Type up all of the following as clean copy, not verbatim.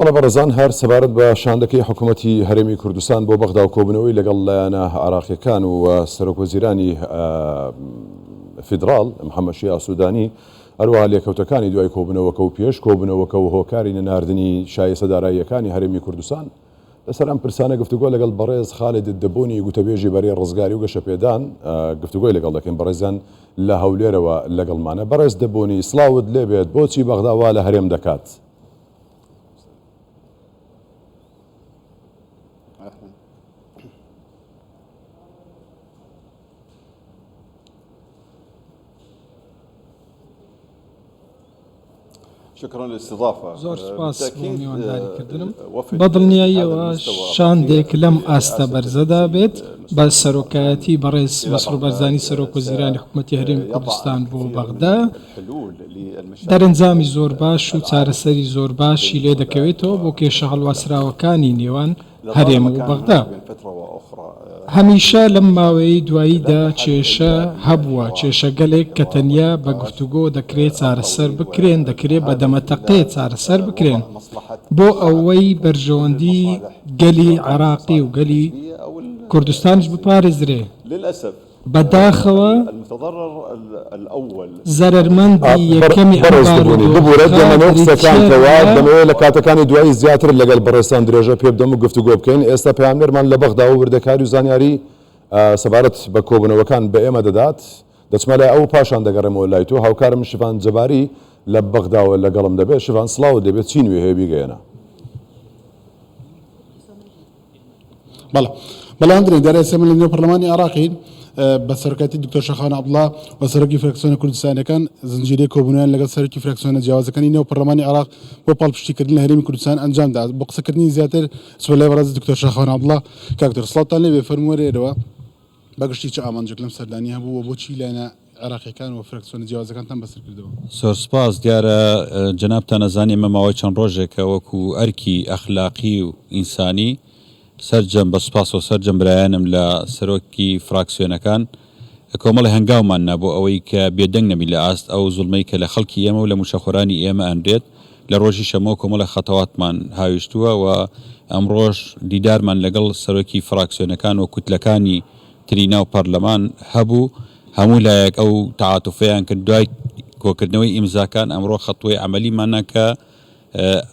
بەڵێ بەڕێزان هەر سەبارەت بە شاندەکەی حکوومەتی هەرێمی کوردستان بۆ بەغدا و کۆبوونەوەی لەگەڵ لایەنە عراقیەکان و سەرۆکوەزیرانی فیدراڵ محەممەد شیع سوودانی هەروەها لێکەوتەکانی دوای کۆبوونەوەکە و پێش کۆبوونەوەکە و هۆکاری نەناردنی شایستە داراییەکانی هەرێمی کوردستان لەسەر ئەم پرسانە گفتوگۆ لەگەڵ بەڕێز خالد دەبۆنی گوتەبێژی بەرەی ڕزگاری و گەشەپێدان گفتوگۆی لەگەڵ دەکەین بەڕێزان لە هەولێرەوە لەگەڵمانە. بەڕێز دەبۆنی سڵاوت لێبێت بۆچی بەغدا وا لە هەرێم دەکات؟ شكرا للاستضافة. زۆر سپاس بۆ میوانداریکردنم. بەدڵنیاییەوە شاندێک لەم ئاستە بەرزەدا بێت بە سەرۆکایەتی بەڕێز مەسرور بەرزانی سەرۆکوەزیرانی حکوومەتی هەرێمی کوردستان بۆ بەغدا دەرەنجامی زۆر باش و چارەسەری زۆر باشی لێ دەکەوێتەوە بۆ کێشە هەڵواسراوەکانی نێوان هەرێم و بەغدا. هەمیشە لەم ماوەی دواییدا کێشە هەبووە، کێشە گەلێک کە تەنیا بە گفتوگۆ دەکرێت چارەسەر بکرێن، دەکرێت بە دەمەتەقێ چارەسەر بکرێن بۆ ئەوەی بەرژەوەندی گەلی عراقی و گەلی کوردستانش بپارێزرێ. بەداخەوە زەرمەندی یەکەمی دەمەوێت لە کاتەکانی دوایی زیاتر لەگەڵ بەڕێستان درێژە پێ بدەم و گفتوگۆ بکەین. ئێستا پەیامنەرمان لە بەغدا و وردەکاری و زانیاری سەبارەت بە کۆبوونەوەکان بە ئێمە دەدات، دەچمە لای ئەو پاشان دەگەڕێمەوە لای تۆ. هاوکارم شیفان جەباری لە بەغداوە لەگەڵم دەبێت. شیفان سڵاوت دەبێت چی نوێ هەیە بیگەێنە؟ بەڵام دەرێ سەمە لە نێو پەرلەمانی عراقین بە سەرۆکاتی دکتۆر شەخان عەبدوڵڵا و سەرۆکی فراکسیۆنە کوردستانەکان زنجیرەی کۆبوونەوەیان لەگەڵ سەرۆکی فراکسیۆنە جیاوازەکانی نێو پەرلەمانی عراق بۆ پاڵپشتیکردن لە هەرێمی کوردستان ئەنجامدا. بۆ قسەکردنی زیاتر سوالای بەڕێز دکتۆر شەخان عەبدوڵڵا کاکتۆر سڵاتان لێبێ فەرموەرێرەوە بەگشتی چه ئامانجێک لەم سەردانی هەبوو و بۆچی لایەنە عراقیەکان و فراکسیۆنە جیاوازەکانتان بەسەر کردەوە؟ زۆر سپاس. دیارە جەنابتان ئەزانێ ئێمە ماوەی چەند ڕۆژێکە وەکو ئەرکی ئەخلاقی و ئینسانی سەرجەم بە سوپاس و سەرجەم برایانم لە سەرۆکی فراکسیۆنەکان کۆمەڵی هەنگاومان نەبوو ئەوەی کە بێدەنگ نەبی لە ئاست ئەو زوڵمەی کە لە خەڵکی ئێمە و لە موشەخۆرانی ئێمە ئەندرێت لە ڕۆژی شەمەوە کۆمەڵە خەتەواتمان هاویشتووە و ئەمڕۆژ دیدارمان لەگەڵ سەرۆکی فراکسیۆنەکان و کوتلەکانی ترینا و پەرلەمان هەبوو. هەموو لایەک ئەو تەعاتوفەیان کرد دوای کۆکردنەوەی ئیمزاکان ئەمڕۆ خەتوەی عەمەلیمانە کە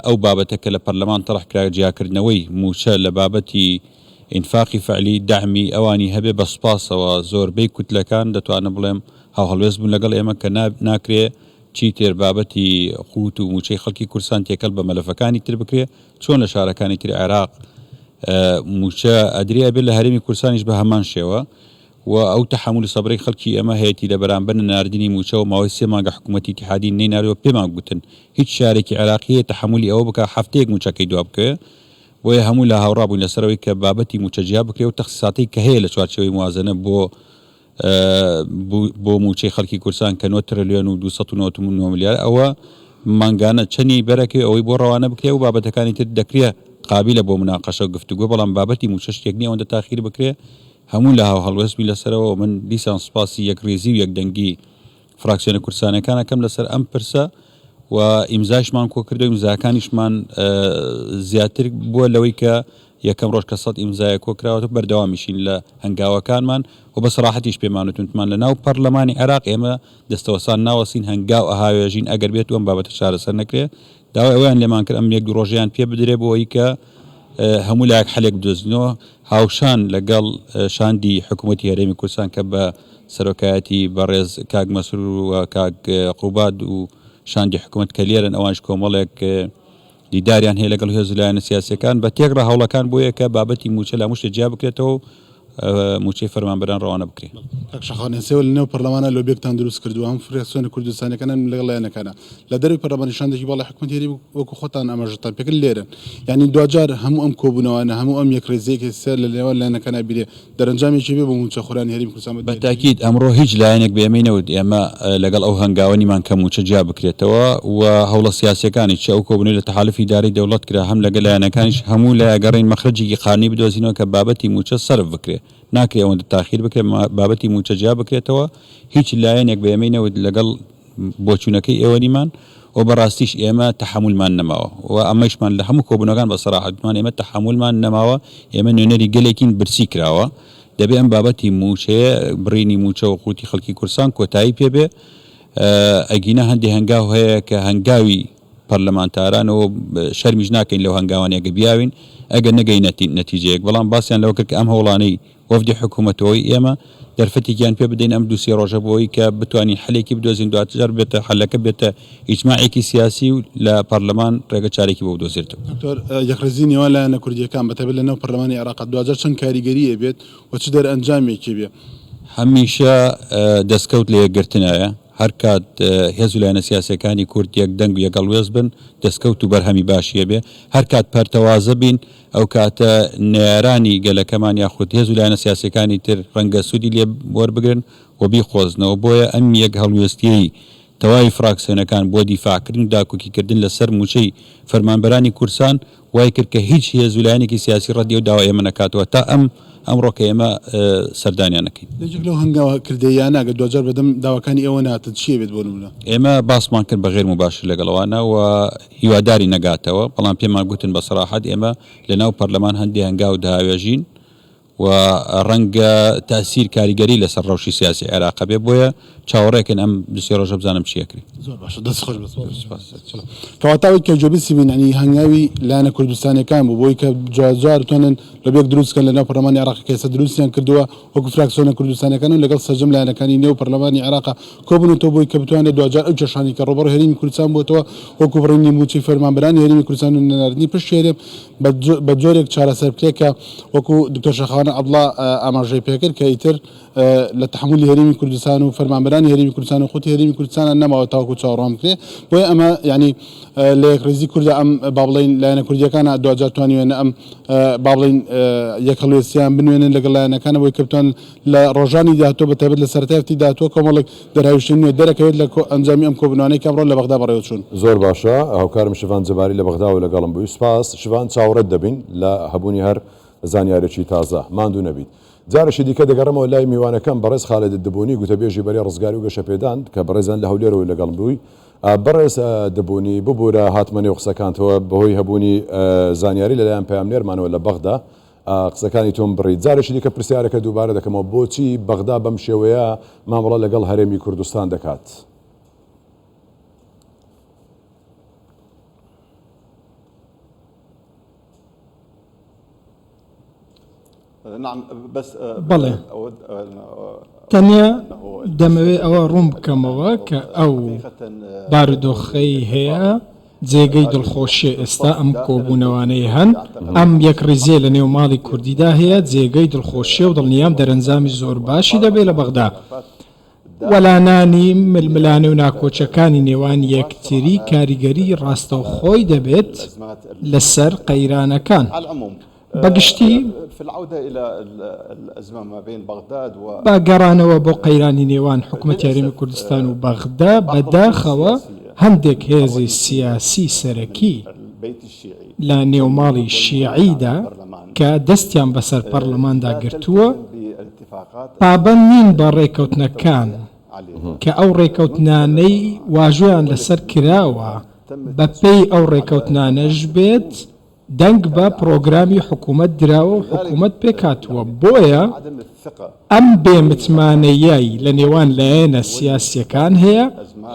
ئەو بابەتەکە لە پەرلەمان تەڕحکرا جیاکردنەوەی موچە لە بابەتی ئینفاقی فعلی داعمی ئەوانی هەبێ بە سوپاسەوە زۆربەی کوتلەکان دەتوانم بڵێم هاوهەڵوێز بوون لەگەڵ ئێمە کە ناکرێ چی تێر بابەتی قوت و موچەی خەڵکی کوردستان تێکەڵ بە مەلەفەکانی تر بکرێ چۆن لە شارەکانی تر عێراق موچە ئەدریا بێت لە هەرێمی کوردستانیش بە هەمان شێوە و ئەو تەحمل سەبرەی خەڵکی ئێمە هەیەی لە بەرامبەر ناردنی موچە و ماوەی 3 مانگە حکوومەتی اتحادی نەیناریەوە پێمان گوتن هیچ شارێکی عێراقی تەحملی ئەوە بکە هەفتەیەک موچەکەی دوا بکەوێ. بۆیە هەموو لە هاوڕابووین لەسەرەوەی کە بابەتی موچەجیا بکرێ و تەخسیساتی کە هەیە لە چوارچێوەی موازنە بۆ موچەی خەڵکی کوردستان کە 9 تریلیۆن و 299 ملیار ئەوە مانگانە چەنی بەرەکەی ئەوەی بۆ ڕەوانە بکرێ و بابەتەکانی تر دەکرێت قابلە بۆ مناقەشە و گفتوگۆ، بەڵام بابەتی موچە شتێک نییە ئەوەندە تاخیر بکرێ. هەموو لە هاوهەڵوێزبی لەسەرەوە من دیسان سوپاسی یەکڕێزی و یەکدەنگی فراکسیۆنە کوردستانەکانەکەم لەسەر ئەم پرسە و ئیمزاشمان کۆ کردو و ئیمزاکانیشمان زیاتر بووە لەوەی کە یەکەم ڕۆژ کە 100 ئیمزایە کۆکراوەتە بەردەوامیشین لە هەنگاوەکانمان و بە سەراحەتیش پێمانوتمان لە ناو پەرلەمانی عێراق ئێمە دەستەوەسان ناوەسین هەنگاو ئەهاوێژین ئەگەر بێت ئەم بابەتە چارەسەر نەکرێ. داوای ئەویان لێمان کرد ئەم 1-2 ڕۆژیان پێ بدرێ بۆ ئەوەی کە هەموو لایەک حەلێک بدۆزنەوە هاوشان لەگەڵ شاندی حکوومەتی هەرێمی کوردستان کە بە سەرۆکایەتی بەڕێز کاک مەسرور و کاک قوباد و شاندی حکوومەت کە لێرن ئەوانش کۆمەڵێک دیداریان هەیە لەگەڵ هێز لایەنە سیاسیەکان بە تێکڕە هەوڵەکان بۆیە کە بابەتی موچە لە هەموو شتێک جیا بکرێتەوە موچەی فەرمانبەران ڕەوانە بکرێت. شەخانێسەوە لە نێو پەرلەمانە لۆبێکتان دروست کردو هەم فراکسیۆنە کوردستانەکان لەگەڵ لایەنەکانە لە دەروی پەرلەمانی شاندێکی باڵای حکوومەتی هەرێمی وەکو خۆتان ئاماژەتان پێکرد لێرن، یعنی دوجار هەموو ئەم کۆبوونەوەوانە هەموو ئەم یەکڕێزەیەکی سەر لە نێوان لایەنەکانە بیرێ دەرەنجامێکی بێ بۆ موچەخۆرانی هەرێمی کوردستان. بەتاکید ئەمڕۆ هیچ لایەنێک بێمەی نەوت ئێمە لەگەڵ ئەو هەنگاوەنیمان کە موچە جیا بکرێتەوە و هەوڵە سیاسەکانی چ ئەو کۆبوونەوەی لە تەحالفی داری دەوڵەت کرا هەم لەگەڵ لایەنەکانیش هەموو لایەگەڕین مەخرجێکی قانونی بدۆزینەوە کە بابەتی موچە سەرف بکرێت. ناکرێ ئەوەندە تاخیر بکرێت بابەتی موچە جیا بکرێتەوە. هیچ لایەنێک بێمەی نەوت لەگەڵ بۆچوونەکەی ئێوەنیمان و بەڕاستیش ئێمە تەحملمان نەماوە و ئەمەشمان لە هەموو کۆبوونەکان بە سەراحەتمان ئێمە تەحملمان نەماوە ئێمە نوێنەری گەلێکین برسی کراوە دەبێ ئەم بابەتی موچەیە بڕینی موچە و قوتی خەڵکی کورسان کۆتایی پێبێ ئەگینە هەندێک هەنگاو هەیە کە هەنگاوی پەرلەمانتارانەوە شەرمیش ناکەین لەو هەنگاوانێکە بیاوین ئەگەر نەگەی نەتیجەیەک بەڵام باسییان لەوە کرد کە ئەم هەوڵانەی وەفدی حکوومەتەوەی ئێمە دەرفەتێکیان پێ بدەین ئەم دووسێ ڕۆژە بۆەوەی کە بتوانین حلێکی بدۆزین دواتر بێتە حلەکە بێتە ئیجماعێکی سیاسی و لە پەرلەمان ڕێگە چارێکی بۆ بدۆزێتەوە. دکتۆر یەکڕێزی نێوان لایەنە کوردیەکان بەتایبەت لەنێو پەرلەمانی عێراق دوجار چەند کاریگەریە بێت و چ دەرئەنجامێکی بێ؟ هەمیشە دەستکەوت لە یەکگرتنایە هەر کات هێز و لایەنە سیاسەکانی کورد یەک دەنگ و یەگەڵ وێز بن دەستکەوت و بەرهەمی باشیە بێ هەر کات پەرتەوازە بین ئەو کاتە نێرانی گەلەکەمان یاخود هێز و لایەنە سیاسەکانی تر ڕەنگە سوودی لێ وەربگرن و بیخۆزنەوە بۆیە ئەم یەک هەڵوێستیەی تەواوی فراکسیۆنەکان بۆ دیفاعکردن و داکۆکیکردن لەسەر موچەی فەرمانبەرانی کورسان وای کرد کە هیچ هێز و لایەنێکی سیاسی ڕەدی و داوا ئێمە نەکاتەوە تا ئەمڕۆکە ئێمە سەردانیانەکەین لەجێک لەو هەنگاوە کردەیانە ئەگەر دوجار بەدەم داواکانی ئێوە ناتت چیە بێت بۆ نمونە؟ ئێمە باسمان کرد بە غێر مباشر لەگەڵەوانە و هیواداری نەگاتەوە بەڵام پێمان گوتن بە سەراحەت ئێمە لەناو پەرلەمان هەندێک هەنگاو داوێژین و ڕەنگە تاسیر کاریگەری لەسەر ڕەوشی سیاسی عێراق بێ بۆیە چاوەڕێکن ئەم دوسێ ڕۆژە بزانم چیەکری. زۆر باشە دەست خۆش کەواتاوی کە جۆبیسی بینانی هەنگاوی لایەنە کوردستانیەکان بوو بۆی کە جار توانن لەبێک دروستکەن لەناو پەرلەمانی عێراق کە ئێستا دروستیان کردووە وەکو فراکسیۆنە کوردستانیەکان و لەگەڵ سەرجەم لایەنەکانی نێو پەرلەمانی عێراق کۆبوونەوە بۆی کە بتوانێت دوجار ئەو کێشانی کە ڕۆبەڕ هێرمی کوردستان بووەوە وەکو بڕینی موچەی فەرمانبەرانی هێرمی کوردستان و نەناردنی پشتێرێ بە جۆرێک چارەسەر بکرێت کە وەکو دکتۆر شەخاوان عەبدوڵڵا ئاماژەی پێکرد کە ئیتر لە تحملی هەرێمی کوردستان و فەرمانبەرانی هەرێمی کوردستان و خۆتی هەرێمی کوردستان نەماوە تاوەکو چاوەڕوان بکرێ بۆیە ئەمە یعنی لە یەکڕێزی کوردە ئەم با بڵێن لایەنە کوردیەکان دوجار توانیوێنە ئەم با بڵێن یەکهەڵوێستیان بنوێنن لەگەڵ لایەنەکانە بۆی کە بتوان لە ڕۆژانی داهاتوە بەتایبەت لە سەرەتای هەفتی داهاتوە کۆمەڵێک دەرهاوشتنی نوێ دەرەکەوێت لە ئەنجامی ئەم کۆبوونەوەی کە ئەمڕۆ لە بەغدا بەڕێوە چوون. زۆر باشە هاوکارم شڤان جەباری لە بەغدا و لەگەڵم بووی سوپاس شڤان چاوەڕێت دەبین لە هەبوونی هەر زانیارێکی تازە ماندوو نەبیت. جارشی دیکە دەگەڕمەوە لای میوانەکەم بەڕێز خالد دەبوونی گوتەبێژی بەرێ ڕزگاری و گەشەپێدان کە بەڕێزان لە هەولێرەوە لەگەڵ بووی بەڕێز دەبوونی ببوورە هاتمەنێ و قسەکانتەوە بەهۆی هەبوونی زانیاری لەلایەن پەیامنێرمانەوە لە بەغدا قسەکانی تۆم بڕیت جارشی دیکە پرسیارەکە دووبارە دەکەمەوە بۆچی بەغدا بەم شێوەیە مامەڵە لەگەڵ هەرێمی کوردستان دەکات. بەڵێ تەنیا دەمەوێ ئەوە ڕوون بکەمەوە کە ئەو بارودۆخەی هەیە جێگەی دڵخۆشیە ئێستا ئەم کۆبوونەوانەی هەن ئەم یەک ڕێزیە لە نێو ماڵی کوردیدا هەیە جێگەی دڵخۆشیە و دڵنیام دەرەنجامی زۆر باشی دەبێت لە بەغدا وەلانانی ململانە و ناکۆچەکانی نێوان یەکتری کاریگەری ڕاستەوخۆی دەبێت لەسەر قەیرانەکان بەگشتی باگەڕانەوە بۆ قەیرانی نێوان حکوومەتی هەرێمی کوردستان و بەغدا بەداخەوە هەندێک هێزی سیاسی سەرەکی لە نێوماڵی شیعیدا کە دەستیان بەسەر پەرلەماندا گرتووە پابەند نین بە ڕێکەوتنەکان کە ئەو ڕێکەوتنانەی واژۆیان لەسەر کراوە بە پێی ئەو ڕێکەوتنانەش بێت دەنگ بە پرۆگرامی حکوومەت دراوە و حکوومەت پێکاتووە بۆیە ئەم بێمتمانەیەی لە نێوان لایەنە سیاسیەکان هەیە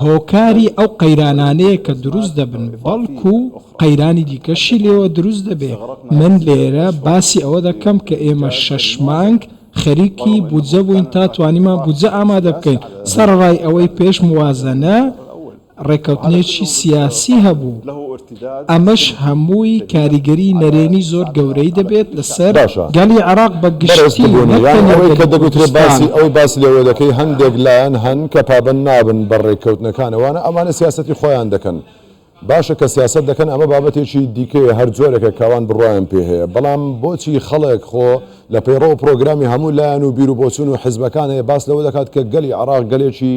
هۆکاری ئەو قەیرانانەیە کە دروست دەبن بەڵکو قەیرانی دیکەشی لێوە دروست دەبێ من لێرە باسی ئەوە دەکەم کە ئێمە 6 مانگ خەریکی بودجە بووین تا توانیمان بودجە ئامادە بکەین سەرڕای ئەوەی پێش موازنە ڕێکەوتنێکی سیاسی هەبوو ئەمەش هەمووی کاریگەری نەرێنی زۆر گەورەی دەبێت لەسەر گەلی عێراق بە گشتی کە دەگوترێت باسی ئەوەی باسی لەوە دەکەی هەندێک لایەن هەن کە پابەند نابن بە ڕێککەوتنەکانەوانە ئەمانە سیاسەتی خۆیان دەکەن باشە کە سیاست دەکەن ئەمە بابەتێکی دیکەیە هەر جۆرێکە کاوان بڕایان پێ هەیە بەڵام بۆچی خەڵک خۆ لە پەیڕۆ پرۆگرامی هەموو لایەن و بیر و بۆچون و حیزبەکان هەیە باس لەوە دەکات کە گەلی عێراق گەلێکی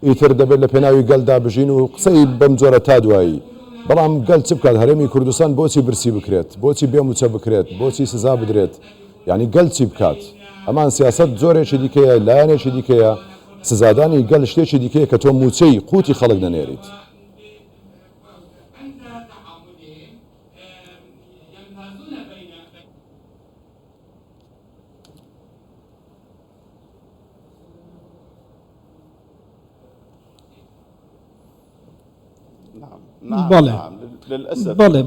ئیتر دەبێت لە پێناوی گەلدا بژین و قسەی بەم جۆرە تا دوایی بەڵام گەل چ بکات هەرێمی کوردستان بۆچی برسی بکرێت بۆچی بێموچە بکرێت بۆچی سزا بدرێت یعنی گەل چی بکات ئەمان سیاست جۆرێکی دیکەیە لایەنێکی دیکەیە سزادانی گەل شتێکی دیکەیە کە تۆ موچەی قوتی خەڵک دەنێریت. بەڵێ بەڵێ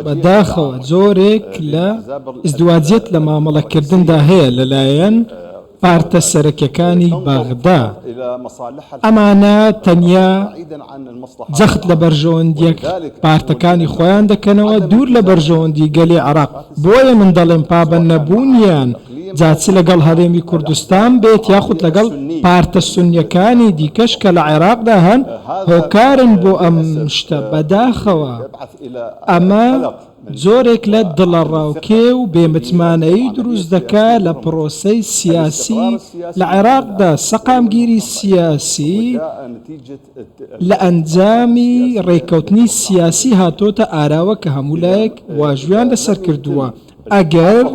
بەداخەوە جۆرێک لە ئزدواجیەت لە مامەڵەکردندا هەیە لەلایەن پارتە سەرەکیەکانی بەغدا. ئەمانە تەنیا جەخت لە بەرژەوەندیەک پارتەکانی خۆیان دەکەنەوە دوور لە بەرژەوەندی گەلی عێراق. بۆیە من دەڵێم پابەند نەبوونیان جاچی لەگەڵ هەرێمی کوردستان بێت یاخود لەگەڵ پارتە سونیەکانی دیکەش کە لە عێراقدا هەن هۆکارن بۆ ئەم شتە. بەداخەوە ئەمە زۆرێک لە دڵەڕاوکێ و بێمتمانەیی دروست دەکا لە پرۆسەی سیاسی لە عێراقدا. سەقامگیری سیاسی لە ئەنجامی ڕێکەوتنی سیاسی هاتۆتە ئاراوە کە هەموو لایەک واژویان لەسەر کردووە. ئەگەر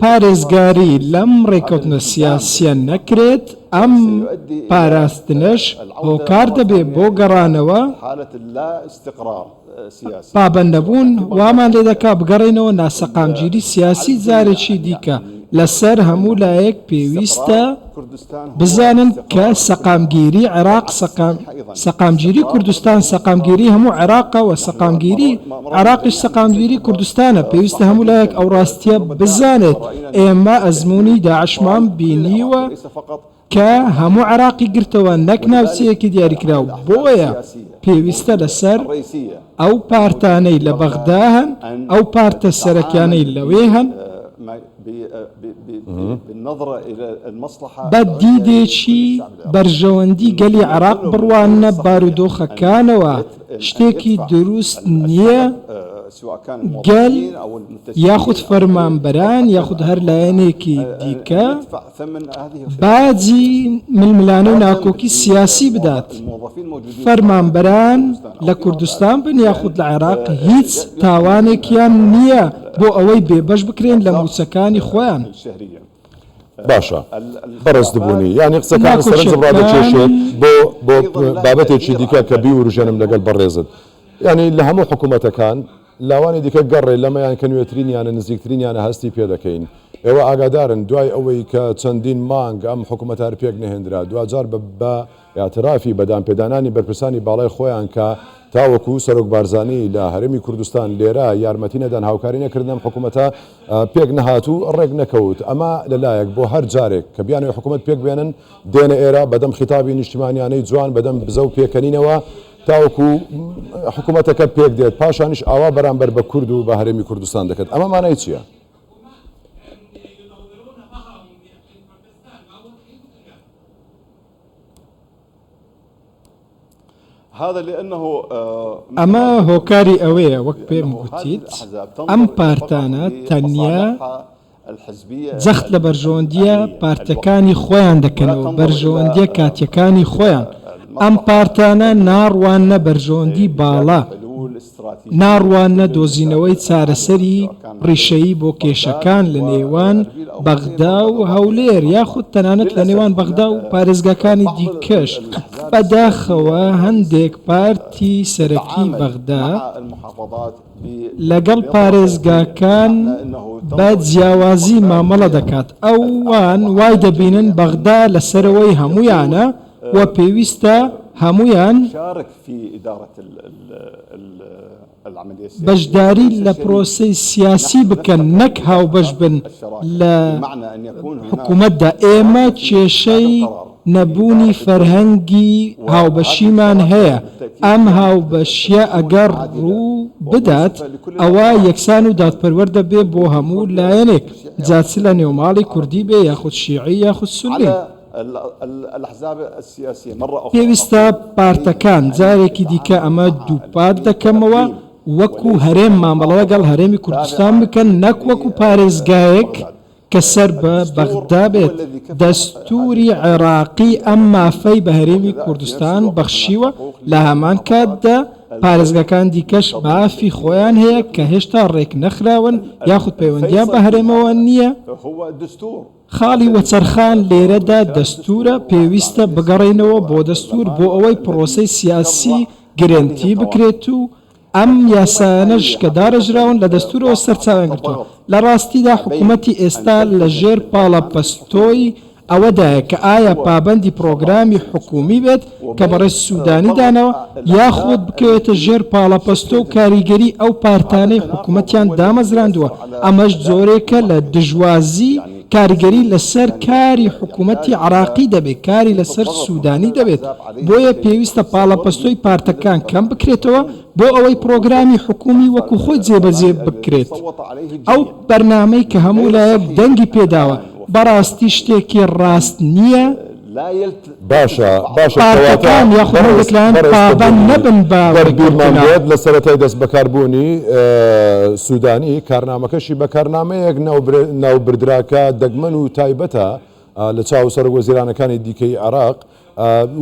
پارێزگاری لەم ڕێکەوتنە سیاسیە نەکرێت ئەم پاراستنش هۆکار دەبێت بۆ گەڕانەوە پابەند نەبوون. وامان لێ دەکا بگەڕێنەوە ناسەقامگیری سیاسی جارێکی دیکە. لەسەر هەموو لایەک پێویستە بزانن کە سەقامگیری عێراق سەقامگیری کوردستان سەقامگیری هەموو عێراقە و سەقامگیری عێراقیش سەقامگیری کوردستانە. پێویستە هەموو لایەک ئەو ڕاستیە بزانێت. ئێمە ئەزموونی داعشمان بینیوە کە هەموو عێراقی گرتەوە نەک ناوچەیەکی دیاریکراوە. بۆیە پێویستە لەسەر ئەو پارتانەی لە بەغدا هەن ئەو پارتە سەرەکیانەی لەوێ هەن بە دیدێکی بەرژەوەندی گەلی عێراق بڕوانە بارودۆخەکانەوە. شتێکی دروست نییە گەل یاخود فەرمانبەران یاخود هەر لایەنێکی دیکە باجی ململانە و ناکۆکی سیاسی بدات. فەرمانبەران لە کوردستان بن یاخود لە عێراق هیچ تاوانێکیان نییە بۆ ئەوەی بێبەش بکرێن لە موچەکانی خۆیان. باشە بەڕێز دەبوونی یانی قسەکان سەرنجم ڕادەکێشێت بۆ بابەتێکی دیکە کە بیوروژێنم لەگەڵ بەڕێزت. ینی لە هەموو حکوومەتەکان لاوانی دیکە گەڕێ لەمەیان کە نوێترینیانە نزیکترینیانە هەستی پێ دەکەین. ئێوە ئاگادارن دوای ئەوەی کە چەندین مانگ ئەم حکوومەتار پێک نەهێنرا دوجار بە یاترافی بەدانپێدانانی بەرپرسانی باڵای خۆیان کە تاوەکو سەرۆک بارزانی لە هەرێمی کوردستان لێرە یارمەتی نەدان هاوکاری نەکردن حکوومەتە پێک نەهاتوو ڕێک نەکەوت. ئەمە لەلایەک بۆ هەر جارێک کە بیانەوە حکوومەت پێک بێنن دێنە ئێرە بەدەم خیتابی نیشتیمانیانەی جوان بەدەم بزە و پێکەنینەوە تاوەکو حکوومەتەکە پێک دێت پاشانیش ئاوا بەرامبەر بە کورد و بە هەرێمی کوردستان دەکەێت. ئەمە مانای چییە؟ ئەمە هۆکاری ئەوەیە وەک پێم گوتیت ئەم پارتانە تەنیا جەخت لە بەرژەوەندیە پارتەکانی خۆیان دەکەنەوە بەرژەوەندیە کاتیەکانی خۆیان. ئەم پارتانە ناڕوانە بەرژەوەندی باڵا ناڕوانە دۆزینەوەی چارەسەری ڕیشەیی بۆ کێشەکان لە نێوان بەغدا و هەولێر یاخود تەنانەت لە نێوان بەغدا و پارێزگاکانی دیکەش. بەداخەوە هەندێک پارتی سەرەکی بەغدا لەگەڵ پارێزگاکان بە جیاوازی مامەڵە دەکات. ئەوان وای دەبینن بەغدا لەسەرەوەی هەمویانە و پێویستە هەمویان بەشداری لە پرۆسەی سیاسی بکەن نەک هاوبەش بن لە حکوومەتدا. ئێمە کێشەی نەبوونی فەرهەنگی هاوبەشیمان هەیە. ئەم هاوبەشیە ئەگەر ڕوو بدات ئەوە یەکسان و دادپەروەەر دەبێ بۆ هەموو لایەنێک جاچی لە نێوماڵی کوردی بێ یاخود شیعی یاخود سونی. پێویستە پارتەکان جارێکی دیکە ئەمە دووپات دەکەمەوە وەکو هەرێم مامەڵە لەگەڵ هەرێمی کوردستان بکەن نەک وەکو پارێزگایەک کە سەر بە بەغدا بێت. دەستوری عێراقی ئەم مافەی بە هەرێمی کوردستان بەخشیوە لە هەمان کاتدا پارێزگاکان دیکەش مافی خۆیان هەیە کە هێشتا ڕێک نەخراون یاخود پەیوەندیان بە هەرێمەوە نییە. خاڵی وەچەرخان لێرەدا دەستورە پێویستە بگەڕێنەوە بۆ دەستور بۆ ئەوەی پرۆسەی سیاسی گرنتی بکرێت و ئەم یاسانەش کە داڕژراون لە دەستورەوە سەرچاویان گرتووە لە ڕاستیدا حکوومەتی ئێستا لە ژێر پاڵەپەستۆی ئەوەدایە کە ئایا پابەندی پرۆگرامی حکومی بێت کە بەڕێز سوودانی دانەوە یاخود بکەوێتە ژێر پاڵەپەستۆ و کاریگەری ئەو پارتانەی حکوومەتیان دامەزراندووە ئەمەش جۆرێکە لە دژوازی کاریگەری لەسەر کاری حکوومەتی عراقی دەبێت کاری لەسەر سوودانی دەبێت بۆیە پێویستە پاڵەپەستۆی پارتەکان کەم بکرێتەوە بۆ ئەوەی پرۆگرامی حکومی وەکو خۆی جێبەجێ بکرێت ئەو بەرنامەی کە هەموو لایەک دەنگی پێداوە بەڕاستی شتێکی ڕاست نییە باشە پارتەکان یاخود دەکلایان پابەند نەبن بەرگیرمان بێت لە سەرەتای دەست بەکاربوونی سوودانی کارنامەکەشی بە کارنامەیەک ناوبردراکە دەگمەن و تایبەتە لە چاوسەر وەزیرانەکانی دیکەی عراق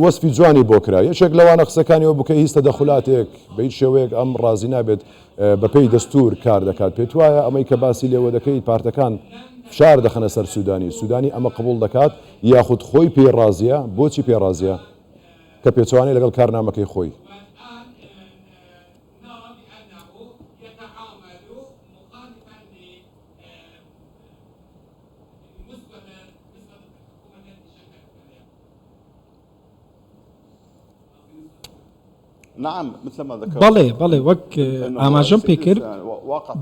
وەسفی جوانی بۆ کرا یەکێک لەوانە قسەکانیەوە بکە هیچ تەدەخولاتێک بە هیچ شێوەیەک ئەم ڕازی نابێت بەپێی دەستور کار دەکات پێت وایە ئەمەی کە باسی لێوە دەکەی پارتەکان فشار دەخەنە سەر سوودانی ئەمە قبول دەکات یاخود خۆی پێڕازیە بۆچی پێڕازیە کە پێچوانەی لەگەڵ کارنامەکەی خۆی بەڵێ وەک ئاماژەم پێکرد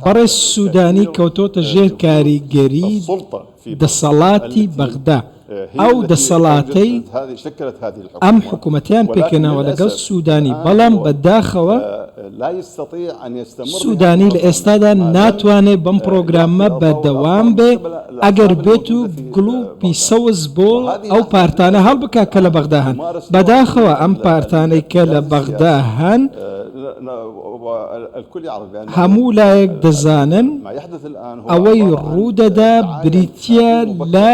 بەڕێز سوودانی کەوتۆتە ژێر کاریگەری دەسەڵاتی بەغدا ئەو دەسەڵاتەی ئەم حکوومەتیان پێکەنەوە لەگەڵ سوودانی بەڵام بەداخەوە سوودانی لە ئێستادا ناتوانێت بەم پرۆگرامە بەردەوام بێ ئەگەر بێت و گڵوپی سەوز بۆ ئەو پارتانە هەڵبکات کە لە بەغدا هەن بەداخەوە ئەم پارتانەی کە لە بەغدا هەن هەموو لایەک دەزانن ئەوەی ڕوودەدا بریتە لە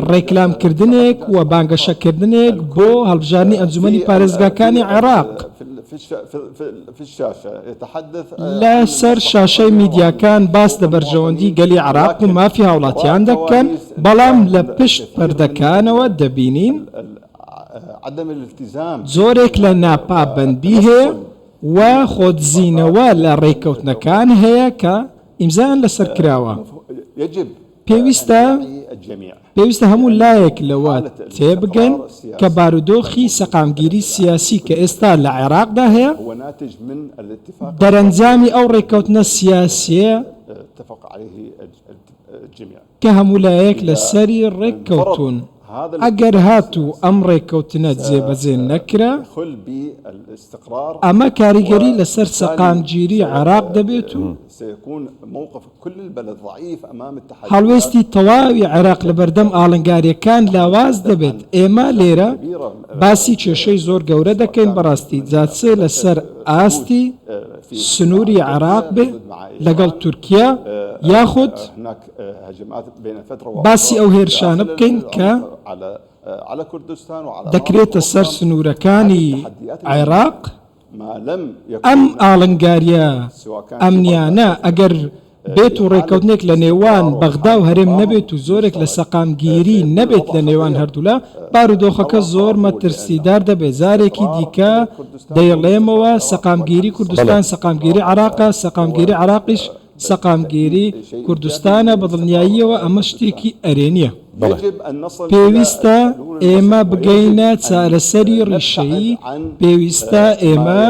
ڕێکلامکردنێک و بانگەشەکردنێک بۆ هەڵبژارنی ئەنجومەنی پارێزگاکانی عێراق لە سەر شاشەی میدیاکان باس لە بەرژەوەندی گەلی عێراق و مافی هاوڵاتیان دەکەن بەڵام لە پشت پەردەکانەوە دەبینین زۆرێک لە ناپابەندی هەیە و خۆتزیینەوە لە ڕێکەوتنەکان هەیە کە ئیمزان لەسەر کراوە پێویستە هەموو لایەک لەوە تێبگەن کە بارودۆخی سەقامگیری سیاسی کە ئێستا لە عێراقدا هەیە دەرەنجامی ئەو ڕێکەوتنە سیاسیە کە هەموو لایەک لەسەری ڕێککەوتون ئەگەر هاتوو ئەم ڕێککەوتنە جێبەجێ نەکرا ئەمە کاریگەری لەسەر سەقامگیری عێراق دەبێت و هەڵوێستی تەواوی عێراق لە بەردەم ئاڵنگاریەکان لاواز دەبێت ئێمە لێرە باسی کێشەی زۆر گەورە دەکەین بەڕاستی جاچێ لەسەر ئاستی سنووری عێراق بێ لەگەڵ تورکیا یاخود باسی ئەو هێرشانە بکەین کە دەکرێتە سەر سنوورەکانی عێراق ئەم ئاڵنگاریە ئەمنیانە ئەگەر بێت و ڕێکەوتنێک لە نێوان بەغدا و هەرێم نەبێت و زۆرێک لە سەقامگیری نەبێت لە نێوان هەردوولا بارودۆخەکە زۆر مەترسیدار دەبێت جارێکی دیکە دەیڵێمەوە سەقامگیری کوردستان سەقامگیری عێراقە سەقامگیری عێراقیش سەقامگیری کوردستانە بە دڵنیاییەوە ئەمە شتێکی ئەرێنیە پێویستە ئێمە بگەینە چارەسەری ڕیشەیی پێویستە ئێمە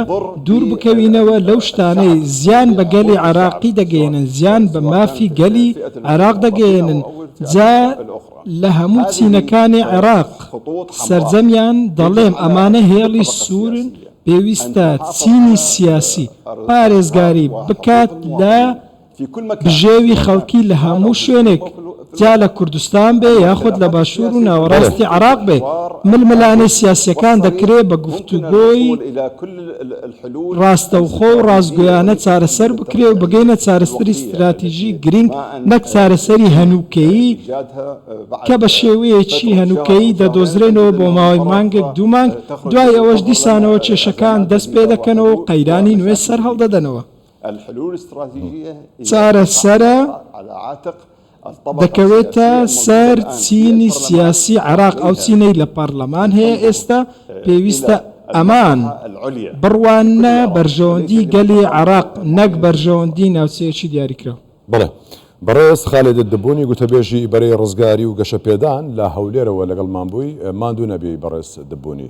دوور بکەوینەوە لەو شتانەی زیان بە گەلی عێراقی دەگەێنن زیان بە مافی گەلی عێراق دەگەێنن جا لە هەموو چینەکانی عێراق سەرجەمیان دەڵێم ئەمانە هێڵی سوورن پێویستە چینی سیاسی پارێزگاری بکات لە بژێوی خەڵکی لە هەموو شوێنێک جا لە کوردستان بێ یاخود لە باشوور و ناوەڕاستی عێراق بێ ململانەی سیاسیەکان دەکرێت بە گفتوگۆی ڕاستەوخۆ و ڕازگویانە چارەسەر بکرێ و بگەینە چارەسەری استراتیژی گرنگ نەک چارەسەری هەنووکەیی کە بە شێوەیەکی هەنووکەیی دەدۆزرێنەوە بۆ ماوەی مانگێک دوو مانگ دوای ئەوەش دیسانەوە کێشەکان دەست پێ دەکەنەوە و قەیرانی نوێ سەر هەڵدەدەنەوە چارەسەرە دەکەوێتە سەر چینی سیاسی عێراق ئەو چینەی لە پەرلەمان هەیە ئێستا پێویستە ئەمان بڕوانە بەرژەوەندی گەلی عراق نەک بەرژەوەندی ناوچەیەکی دیاریکرا. بڵێ بەڕێز خالێدت دەبوونی گوتەبێژی بەرەی ڕزگاری و گەشە پێدان لە هەولێرەوە لەگەڵ مابووی ماندوو نەبی بەڕێز دەبوونی.